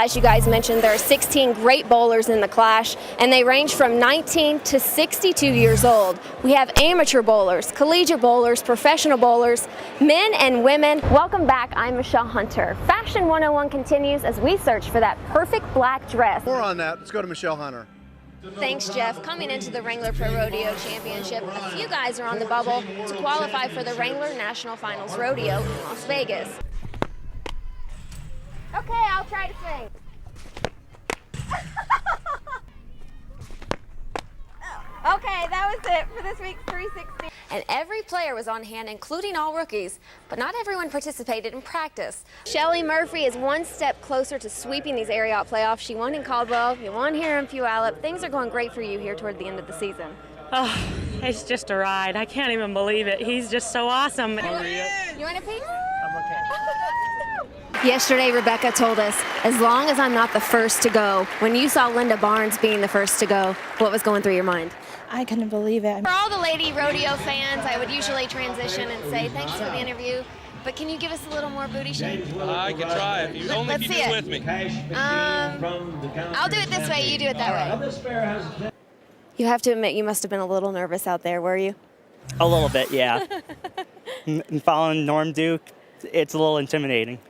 As you guys mentioned, there are 16 great bowlers in the Clash, and they range from 19 to 62 years old. We have amateur bowlers, collegiate bowlers, professional bowlers, men and women. Welcome back, I'm Michelle Hunter. Fashion 101 continues as we search for that perfect black dress. More on that, let's go to Michelle Hunter. Thanks, Jeff. Coming into the Wrangler Pro Rodeo Championship, a few guys are on the bubble to qualify for the Wrangler National Finals Rodeo in Las Vegas. Okay, I'll try to sing. Okay, that was it for this week's 360. And every player was on hand, including all rookies, but not everyone participated in practice. Shelly Murphy is one step closer to sweeping these Ariat playoffs. She won in Caldwell, you won here in Puyallup. Things are going great for you here toward the end of the season. Oh, it's just a ride. I can't even believe it. He's just so awesome. You want a piece? Yesterday, Rebecca told us, as long as I'm not the first to go, when you saw Linda Barnes being the first to go, what was going through your mind? I couldn't believe it. For all the lady rodeo fans, I would usually transition and say thanks for the interview, but can you give us a little more booty shake? I can try if you only keep it with me. I'll do it this way, you do it that way. You have to admit you must have been a little nervous out there, were you? A little bit, yeah. And following Norm Duke, it's a little intimidating.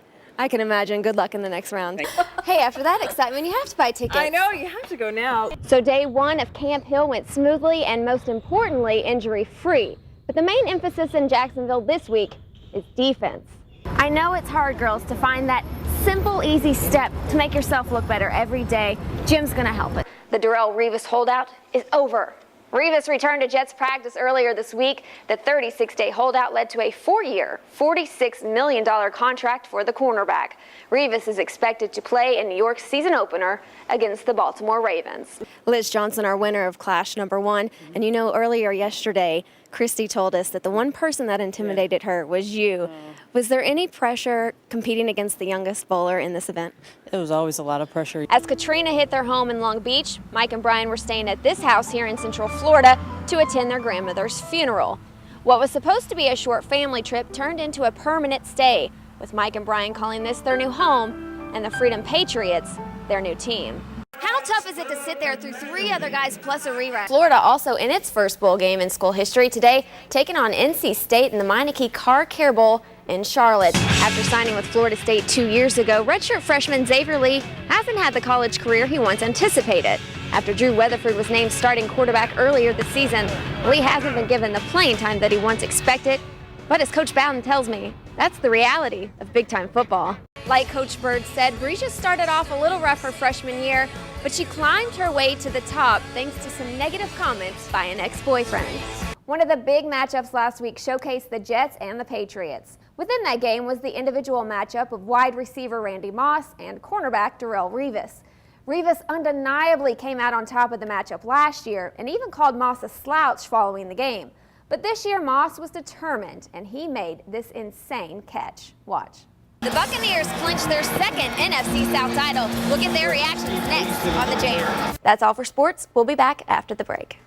I can imagine. Good luck in the next round. Hey, after that excitement, you have to buy tickets. I know, you have to go now. So day one of Camp Hill went smoothly and most importantly, injury-free. But the main emphasis in Jacksonville this week is defense. I know it's hard, girls, to find that simple, easy step to make yourself look better every day. Jim's gonna help it. The Darrelle Revis holdout is over. Revis returned to Jets practice earlier this week. The 36-day holdout led to a 4-year, $46 million contract for the cornerback. Revis is expected to play in New York's season opener against the Baltimore Ravens. Liz Johnson, our winner of Clash number 1. And you know, earlier yesterday, Christy told us that the one person that intimidated her was you. Was there any pressure competing against the youngest bowler in this event? It was always a lot of pressure. As Katrina hit their home in Long Beach, Mike and Brian were staying at this house here in Central Florida to attend their grandmother's funeral. What was supposed to be a short family trip turned into a permanent stay, with Mike and Brian calling this their new home and the Freedom Patriots their new team. How tough is it to sit there through 3 other guys plus a rerun? Florida also in its first bowl game in school history today, taking on NC State in the Meineke Car Care Bowl in Charlotte. After signing with Florida State 2 years ago, redshirt freshman Xavier Lee hasn't had the college career he once anticipated. After Drew Weatherford was named starting quarterback earlier this season, Lee hasn't been given the playing time that he once expected. But as Coach Bowden tells me, that's the reality of big-time football. Like Coach Bird said, Breesia started off a little rough her freshman year, but she climbed her way to the top thanks to some negative comments by an ex-boyfriend. One of the big matchups last week showcased the Jets and the Patriots. Within that game was the individual matchup of wide receiver Randy Moss and cornerback Darrelle Revis. Revis undeniably came out on top of the matchup last year and even called Moss a slouch following the game. But this year, Moss was determined, and he made this insane catch. Watch. The Buccaneers clinched their second NFC South title. We'll get their reactions next on The Jam. That's all for sports. We'll be back after the break.